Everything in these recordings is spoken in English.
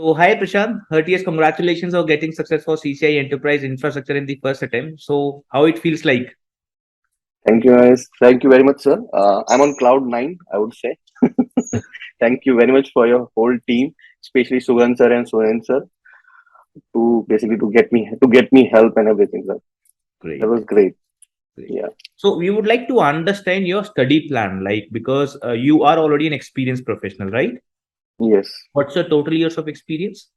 So, hi Prashant, heartiest congratulations on getting success for CCIE Enterprise Infrastructure in the first attempt. So, how it feels like? Thank you, guys. Thank you very much, sir. I'm on cloud nine, I would say. Thank you very much for your whole team, especially Sugan sir and Sohen sir, to basically to get me help and everything, sir. That Great, was great. great. Yeah. So, we would like to understand your study plan, like because you are already an experienced professional, right? Yes. What's your total years of experience?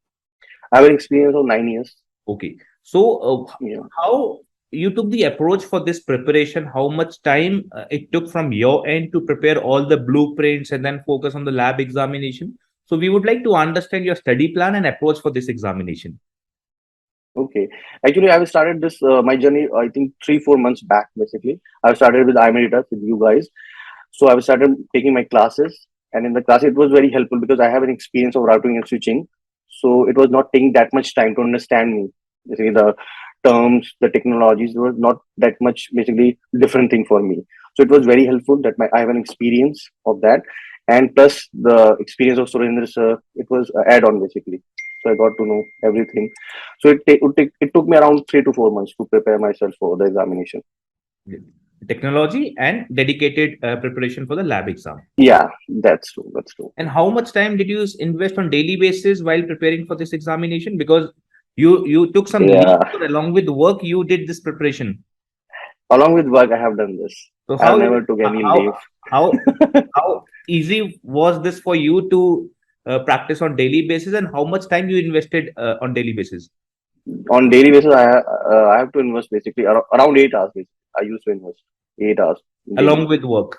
I have an experience of 9 years. Okay. So, Yeah. how you took the approach for this preparation? How much time it took from your end to prepare all the blueprints and then focus on the lab examination? So, we would like to understand your study plan and approach for this examination. Okay. Actually, I have started this my journey. I think 3-4 months back. Basically, I started with I-Medita with you guys. So I started taking my classes, and in the class, it was very helpful because I have an experience of routing and switching. So it was not taking that much time to understand me. Basically, the terms, the technologies was not that much basically different thing for me. So it was very helpful that I have an experience of that, and plus the experience of Surendra sir. It was a add-on basically. So I got to know everything. So it took me around 3 to 4 months to prepare myself for the examination. Yeah. Technology and dedicated preparation for the lab exam. Yeah, that's true. That's true. And how much time did you invest on daily basis while preparing for this examination? Because you took some leave, Yeah. or along with work, you did this preparation. Along with work, I have done this. So I have never took any leave. how how easy was this for you to practice on daily basis, and how much time you invested on daily basis On daily basis, I have to invest basically around 8 hours. Basically. I used to invest 8 hours daily along with work?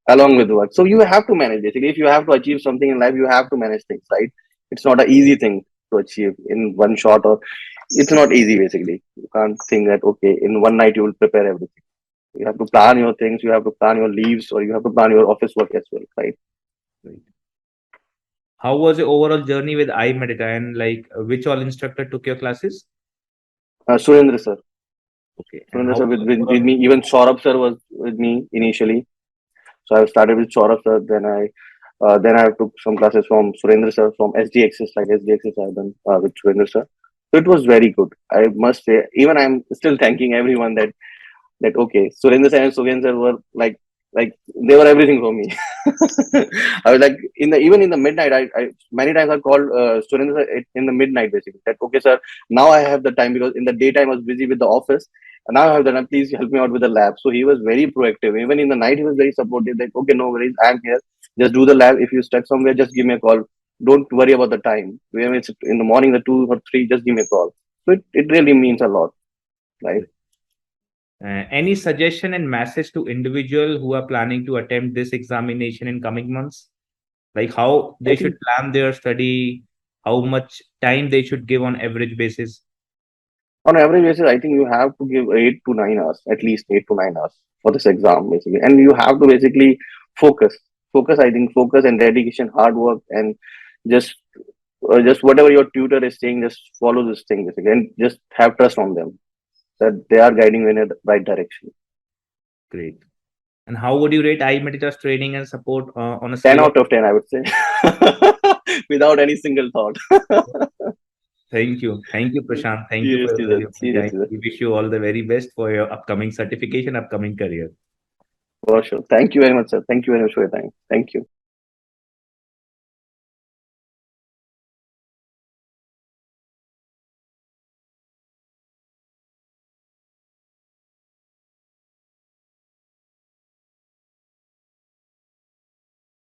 along with work. So you have to manage basically. If you have to achieve something in life, you have to manage things, right? It's not an easy thing to achieve in one shot, or it's not easy basically. You can't think that okay, in one night you will prepare everything. You have to plan your things. You have to plan your leaves, or you have to plan your office work as well, right? Right. How was your overall journey with I-Medita, and like which all instructor took your classes? Surendra sir. Okay, and Surendra how sir was with overall? me. Even Saurabh sir was with me initially. So I started with Saurabh sir. Then I took some classes from Surendra sir from SDXs, like SDXs I've done with Surendra sir. So it was very good. I must say, even I'm still thanking everyone that okay, Surendra sir and Sugen sir were like they were everything for me. I was like even in the midnight. I many times I called Surendra sir in the midnight basically. That okay sir, now I have the time because in the daytime I was busy with the office. And now I have the time. Please help me out with the lab. So he was very proactive. Even in the night, he was very supportive. Like okay, no worries, I'm here. Just do the lab. If you stuck somewhere, just give me a call. Don't worry about the time. When it's in the morning, the 2 or 3, just give me a call. So it really means a lot, right? Any suggestion and message to individual who are planning to attempt this examination in coming months? Like how I they should think plan their study, how much time they should give on average basis? on average basis, I think you have to give 8 to 9 hours, at least 8 to 9 hours for this exam, basically. And you have to basically focus. Focus, I think, focus and dedication, hard work, and just just whatever your tutor is saying, just follow this thing, basically, and just have trust on them that they are guiding you in the right direction. Great. And how would you rate I-Medita's training and support on a 10 scale of? out of 10, I would say, without any single thought. Thank you. Thank you, Prashant. Thank you for your Seriously, sir. valuable time. Seriously, sir. We wish you all the very best for your upcoming certification, upcoming career. For sure. Thank you very much, sir. Thank you very much for your time. Thank you.